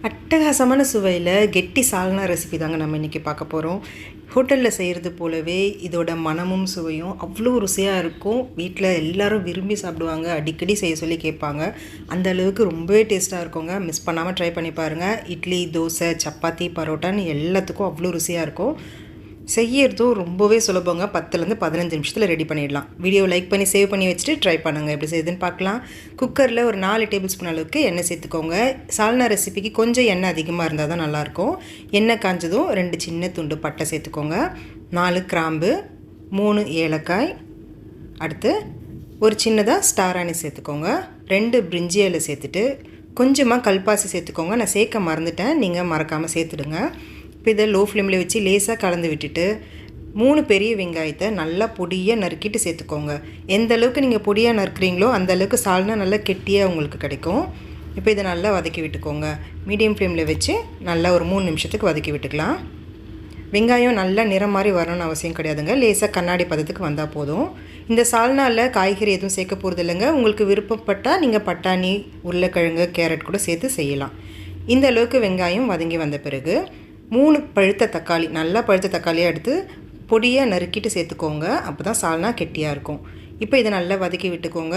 அட்டகாசமான சுவையில் கெட்டி சால்னா ரெசிபி தாங்க நம்ம இன்றைக்கி பார்க்க போகிறோம். ஹோட்டலில் செய்கிறது போலவே இதோட மனமும் சுவையும் அவ்வளோ ருசியாக இருக்கும். வீட்டில் எல்லோரும் விரும்பி சாப்பிடுவாங்க, அடிக்கடி செய்ய சொல்லி கேட்பாங்க. அந்த அளவுக்கு ரொம்பவே டேஸ்ட்டாக இருக்குங்க. மிஸ் பண்ணாமல் ட்ரை பண்ணி பாருங்கள். இட்லி, தோசை, சப்பாத்தி, பரோட்டான்னு எல்லாத்துக்கும் அவ்வளோ ருசியாக இருக்கும். செய்யறதும் ரொம்பவே சுலபங்க. 10லேருந்து 15 நிமிஷத்தில் ரெடி பண்ணிடலாம். வீடியோ லைக் பண்ணி சேவ் பண்ணி வச்சுட்டு ட்ரை பண்ணுங்கள். எப்படி செய்யுதுன்னு பார்க்கலாம். குக்கரில் ஒரு 4 டேபிள் ஸ்பூன் அளவுக்கு எண்ணெய் சேர்த்துக்கோங்க. சால்னா ரெசிபிக்கு கொஞ்சம் எண்ணெய் அதிகமாக இருந்தால் தான் நல்லாயிருக்கும். எண்ணெய் காஞ்சதும் 2 சின்ன துண்டு பட்டை சேர்த்துக்கோங்க, 4 கிராம்பு, 3 ஏலக்காய், அடுத்து ஒரு சின்னதாக ஸ்டார் ஆனிஸ் சேர்த்துக்கோங்க, 2 பிரிஞ்சி இலை சேர்த்துட்டு கொஞ்சமாக கல்பாசி சேர்த்துக்கோங்க. நான் சேர்க்க மறந்துட்டேன், நீங்கள் மறக்காமல் சேர்த்துடுங்க. இப்போ இதை லோ ஃப்ளேமில் வச்சு லேசாக கலந்து விட்டுட்டு 3 பெரிய வெங்காயத்தை நல்லா பொடியாக நறுக்கிட்டு சேர்த்துக்கோங்க. எந்த அளவுக்கு நீங்கள் பொடியாக நறுக்குறீங்களோ அந்த அளவுக்கு சால்னா நல்லா கெட்டியாக உங்களுக்கு கிடைக்கும். இப்போ இதை நல்லா வதக்கி விட்டுக்கோங்க. மீடியம் ஃப்ளேமில் வச்சு நல்லா ஒரு 3 நிமிஷத்துக்கு வதக்கி விட்டுக்கலாம். வெங்காயம் நல்லா நிறம் மாதிரி வரணும்னு அவசியம் கிடையாதுங்க. லேசாக கண்ணாடி பதத்துக்கு வந்தால் போதும். இந்த சால்னாவில் காய்கறி எதுவும் சேர்க்க போகிறது இல்லைங்க. உங்களுக்கு விருப்பப்பட்டால் நீங்கள் பட்டாணி, உருளைக்கிழங்கு, கேரட் கூட சேர்த்து செய்யலாம். இந்த அளவுக்கு வெங்காயம் வதங்கி வந்த பிறகு 3 பழுத்த தக்காளி, நல்லா பழுத்த தக்காளியாக எடுத்து பொடியாக நறுக்கிட்டு சேர்த்துக்கோங்க. அப்போ தான் சால்னா கெட்டியாக இருக்கும். இப்போ இதை நல்லா வதக்கி விட்டுக்கோங்க.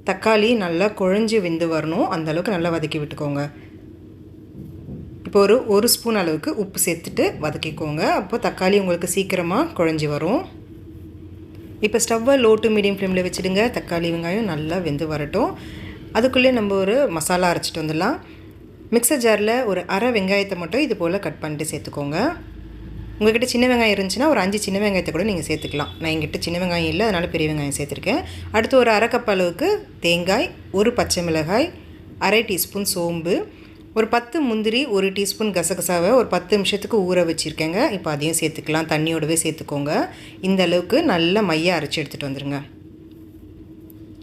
தக்காளி நல்லா குழஞ்சி வெந்து வரணும், அந்தளவுக்கு நல்லா வதக்கி விட்டுக்கோங்க. இப்போ ஒரு ஸ்பூன் அளவுக்கு உப்பு சேர்த்துட்டு வதக்கிக்கோங்க. அப்போ தக்காளி உங்களுக்கு சீக்கிரமாக குழஞ்சி வரும். இப்போ ஸ்டவ்வை லோ டு மீடியம் ஃப்ளேமில் வச்சுடுங்க. தக்காளி வெங்காயம் நல்லா வெந்து வரட்டும். அதுக்குள்ளே நம்ம ஒரு மசாலா அரைச்சிட்டு வந்துடலாம். மிக்சர் ஜாரில் ஒரு அரை வெங்காயத்தை மட்டும் இது போல் கட் பண்ணிட்டு சேர்த்துக்கோங்க. உங்கள்கிட்ட சின்ன வெங்காயம் இருந்துச்சுன்னா ஒரு 5 சின்ன வெங்காயத்தை கூட நீங்கள் சேர்த்துக்கலாம். நான் எங்கிட்ட சின்ன வெங்காயம் இல்லை, அதனால் பெரிய வெங்காயம் சேர்த்துருக்கேன். அடுத்து ஒரு அரை கப் அளவுக்கு தேங்காய், ஒரு பச்சை மிளகாய், அரை டீஸ்பூன் சோம்பு, ஒரு 10 முந்திரி, 1 டீஸ்பூன் கசகசாவை ஒரு 10 நிமிஷத்துக்கு ஊற வச்சுருக்கேங்க. இப்போ அதையும் சேர்த்துக்கலாம். தண்ணியோடவே சேர்த்துக்கோங்க. இந்த அளவுக்கு நல்லா மையாக அரைச்சி எடுத்துகிட்டு வந்துடுங்க.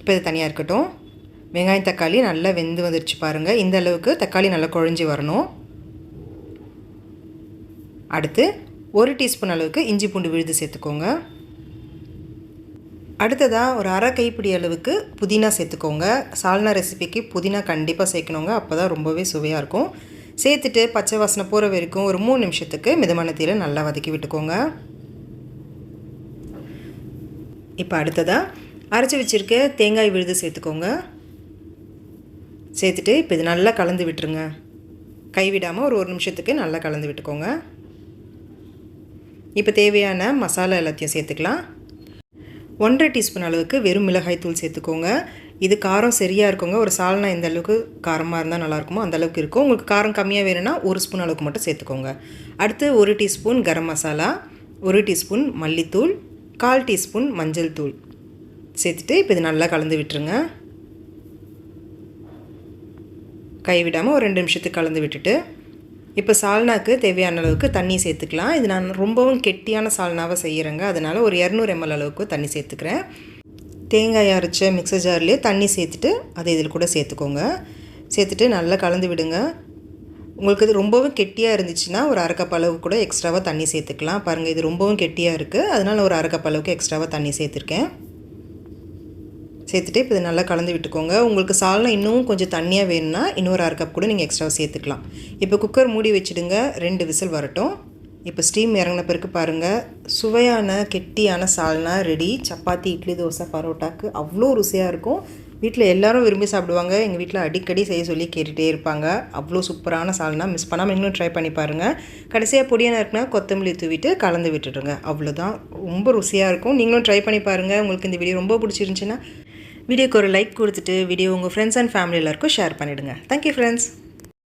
இப்போ இது தனியாக இருக்கட்டும். வெங்காயம் தக்காளி நல்லா வெந்து வந்துருச்சு பாருங்கள். இந்த அளவுக்கு தக்காளி நல்லா குழஞ்சி வரணும். அடுத்து 1 டீஸ்பூன் அளவுக்கு இஞ்சி பூண்டு விழுது சேர்த்துக்கோங்க. அடுத்ததாக ஒரு அரை கைப்பிடி அளவுக்கு புதினா சேர்த்துக்கோங்க. சால்னா ரெசிபிக்கு புதினா கண்டிப்பாக சேர்க்கணுங்க. அப்போ தான் ரொம்பவே சுவையாக இருக்கும். சேர்த்துட்டு பச்சை வாசனை போகிற வரைக்கும் ஒரு 3 நிமிஷத்துக்கு மிதமான தீயில நல்லா வதக்கி விட்டுக்கோங்க. இப்போ அடுத்ததாக அரைச்சி வச்சுருக்க தேங்காய் விழுது சேர்த்துக்கோங்க. சேர்த்துட்டு இப்போ இது நல்லா கலந்து விட்டுருங்க. கைவிடாமல் ஒரு நிமிஷத்துக்கு நல்லா கலந்து விட்டுக்கோங்க. இப்போ தேவையான மசாலா எல்லாத்தையும் சேர்த்துக்கலாம். 1.5 டீஸ்பூன் அளவுக்கு வெறும் மிளகாய் தூள் சேர்த்துக்கோங்க. இது காரம் சரியாக இருக்குங்க. ஒரு சால்னா எந்த அளவுக்கு காரமாக இருந்தால் நல்லாயிருக்குமோ அந்தளவுக்கு இருக்கும். உங்களுக்கு காரம் கம்மியாக வேணும்னா 1 ஸ்பூன் அளவுக்கு மட்டும் சேர்த்துக்கோங்க. அடுத்து 1 டீஸ்பூன் கரம் மசாலா, 1 டீஸ்பூன் மல்லித்தூள், 1/4 டீஸ்பூன் மஞ்சள் தூள் சேர்த்துட்டு இப்போ இது நல்லா கலந்து விட்டுருங்க. கைவிடாமல் ஒரு 2 நிமிஷத்துக்கு கலந்து விட்டுட்டு இப்போ சால்னாக்கு தேவையான அளவுக்கு தண்ணி சேர்த்துக்கலாம். இது நான் ரொம்பவும் கெட்டியான சால்னாவை செய்கிறேங்க. அதனால் ஒரு 200 ml அளவுக்கு தண்ணி சேர்த்துக்கிறேன். தேங்காய் அரைச்ச மிக்சர் ஜார்லேயே தண்ணி சேர்த்துட்டு அதை இதில் கூட சேர்த்துக்கோங்க. சேர்த்துட்டு நல்லா கலந்து விடுங்க. உங்களுக்கு இது ரொம்பவும் கெட்டியாக இருந்துச்சுன்னா ஒரு அரை கப் அளவு கூட எக்ஸ்ட்ராவாக தண்ணி சேர்த்துக்கலாம். பாருங்கள், இது ரொம்பவும் கெட்டியாக இருக்குது, அதனால் ஒரு அரை கப் அளவுக்கு எக்ஸ்ட்ராவாக தண்ணி சேர்த்துருக்கேன். சேர்த்துட்டு இப்போ இதை நல்லா கலந்து விட்டுக்கோங்க. உங்களுக்கு சால்னா இன்னும் கொஞ்சம் தண்ணியாக வேணும்னா இன்னொரு அரை கப் கூட நீங்கள் எக்ஸ்ட்ரா சேர்த்துக்கலாம். இப்போ குக்கர் மூடி வச்சுடுங்க. 2 விசில் வரட்டும். இப்போ ஸ்டீம் இறங்கின பிறகு பாருங்கள், சுவையான கெட்டியான சால்னா ரெடி. சப்பாத்தி, இட்லி, தோசை, பரோட்டாக்கு அவ்வளோ ருசியாக இருக்கும். வீட்டில் எல்லோரும் விரும்பி சாப்பிடுவாங்க. எங்கள் வீட்டில் அடிக்கடி செய்ய சொல்லி கேட்டுகிட்டே இருப்பாங்க. அவ்வளோ சூப்பரான சால்னா. மிஸ் பண்ணாமல் இன்னும் ட்ரை பண்ணி பாருங்கள். கடைசியாக பொடியாக இருக்குன்னா கொத்தமல்லி தூவிட்டு கலந்து விட்டுடுங்க. அவ்வளோதான், ரொம்ப ருசியாக இருக்கும். நீங்களும் ட்ரை பண்ணி பாருங்கள். உங்களுக்கு இந்த வீடியோ ரொம்ப பிடிச்சிருந்துச்சின்னா வீடியோக்கு ஒரு லைக் கொடுத்துட்டு வீடியோ உங்கள் ஃப்ரெண்ட்ஸ் அண்ட் ஃபேமிலி எல்லாருக்கும் ஷேர் பண்ணிவிடுங்க. Thank you friends.